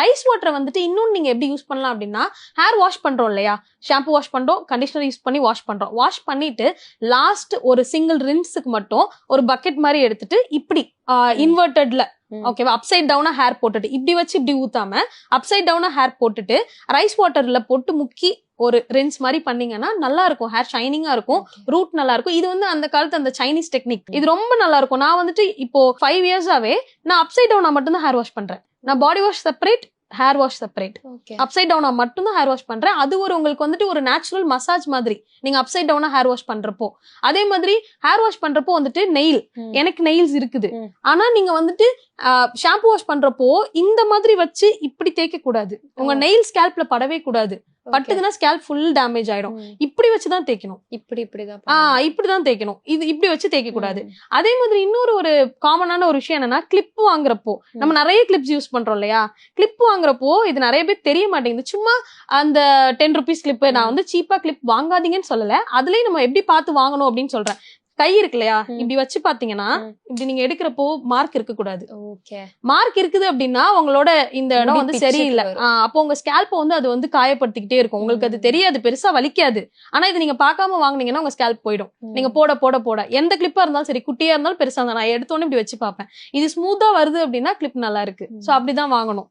Rice வாட்டரை வந்துட்டு இன்னும் நீங்க எப்படி யூஸ் பண்ணலாம் அப்படின்னா, ஹேர் வாஷ் பண்றோம் இல்லையா, ஷாம்பு வாஷ் பண்றோம், கண்டிஷனர் யூஸ் பண்ணி வாஷ் பண்றோம். வாஷ் பண்ணிட்டு லாஸ்ட் ஒரு சிங்கிள் ரின்ஸுக்கு மட்டும் ஒரு பக்கெட் மாதிரி எடுத்துட்டு இப்படி இன்வெர்டட்ல ஓகேவா, அப்சைட் டவுனா ஹேர் போட்டுட்டு இப்படி வச்சு இப்படி ஊத்தாம அப்சைட் டவுனா ஹேர் போட்டுட்டு ரைஸ் வாட்டர்ல போட்டு முக்கி ஒரு ரின்ஸ் மாதிரி பண்ணீங்கன்னா நல்லா இருக்கும். ஹேர் ஷைனிங்கா இருக்கும், ரூட் நல்லா இருக்கும். இது வந்து அந்த காலத்து அந்த சைனீஸ் டெக்னிக். இது ரொம்ப நல்லா இருக்கும். நான் வந்துட்டு இப்போ 5 இயர்ஸாவே நான் அப்சைட் டவுனா மட்டும் தான் ஹேர் வாஷ் பண்றேன். நான் body wash separate, hair wash separate. Upside டவுனா மட்டும் தான் ஹேர் வாஷ் பண்றேன். அது ஒரு உங்களுக்கு வந்துட்டு ஒரு நேச்சுரல் மசாஜ் மாதிரி நீங்க அப்சைட் டவுனா ஹேர் வாஷ் பண்றப்போ. அதே மாதிரி ஹேர் வாஷ் பண்றப்போ வந்துட்டு நெயில், எனக்கு நெயில்ஸ் இருக்குது, ஆனா நீங்க வந்துட்டு ஷாம்பு வாஷ் பண்றப்போ இந்த மாதிரி வச்சு இப்படி தேய்க்க கூடாது. உங்க நெயில் ஸ்கேல்ப்ல படவே கூடாது. பட்டுதுன்னா ஸ்கேல்ப் ஃபுல் டேமேஜ் ஆயிடும். இப்படி வச்சுதான் தேய்க்கணும். இப்படிதான் தேய்க்கணும். இது இப்படி வச்சு தேய்க்க கூடாது. அதே மாதிரி இன்னொரு ஒரு காமனான ஒரு விஷயம் என்னன்னா, கிளிப் வாங்குறப்போ நம்ம நிறைய கிளிப்ஸ் யூஸ் பண்றோம் இல்லையா, கிளிப் வாங்குறப்போ இது நிறைய பேர் தெரிய மாட்டேங்குது. சும்மா அந்த 10 rupees கிளிப், நான் வந்து சீப்பா கிளிப் வாங்காதீங்கன்னு சொல்லல, அதுலயும் நம்ம எப்படி பார்த்து வாங்கணும் அப்படின்னு சொல்றேன். கை இருக்கு இல்லையா, இப்படி வச்சு பாத்தீங்கன்னா இப்படி நீங்க எடுக்கிறப்போ மார்க் இருக்க கூடாது. மார்க் இருக்குது அப்படின்னா உங்களோட இந்த இடம் வந்து சரியில்லை. அப்போ உங்க ஸ்கேல்ப் வந்து அது வந்து காயப்படுத்திக்கிட்டே இருக்கும். உங்களுக்கு அது தெரியாது, பெருசா வலிக்காது. ஆனா இது நீங்க பார்க்காம வாங்குனீங்கன்னா உங்க ஸ்கேல்ப் போயிடும். நீங்க போட போட போட எந்த கிளிப்பா இருந்தாலும் சரி, குட்டியா இருந்தாலும் பெருசா இருந்தாலும், நான் எடுத்தோன்னு இப்படி வச்சு பார்ப்பேன். இது ஸ்மூத்தா வருது அப்படின்னா கிளிப் நல்லா இருக்கு. சோ அப்படிதான் வாங்கணும்.